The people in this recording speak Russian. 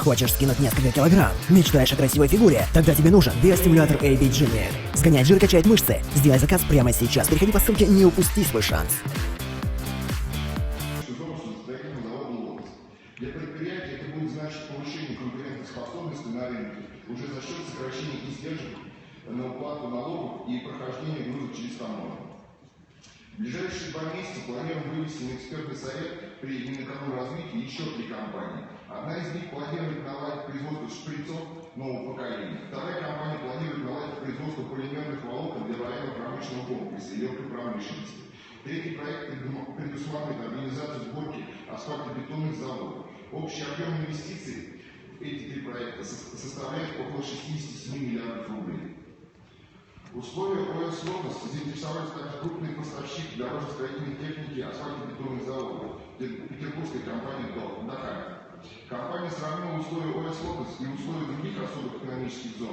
Хочешь скинуть несколько килограмм? Мечтаешь о красивой фигуре? Тогда тебе нужен биостимулятор AB Genie. Сгоняет жир, качает мышцы. Сделай заказ прямо сейчас. Переходи по ссылке, не упусти свой шанс. Для предприятия это будет значить повышение конкурентоспособности на рынке уже за счет сокращения издержек на уплату налогов и прохождения грузов через таможню. В ближайшие 2 месяца планируем вывести на экспертный совет при Минэкономразвитии еще 3 компании. Одна из них планирует наладить производство шприцов нового поколения. Вторая компания планирует наладить производство полимерных волокон для военно-промышленного комплекса и легкой промышленности. Третий проект предусматривает организацию сборки асфальтобетонных заводов. Общий объем инвестиций в эти 3 проекта составляет около 67 миллиардов рублей. Условия ОС «Лотос» заинтересовались также крупные поставщики дорожно-строительной техники асфальтобетонных заводов, петербургской компании «Даха». Компания сравнила условия ОС «Лотос» и условия других особых экономических зон.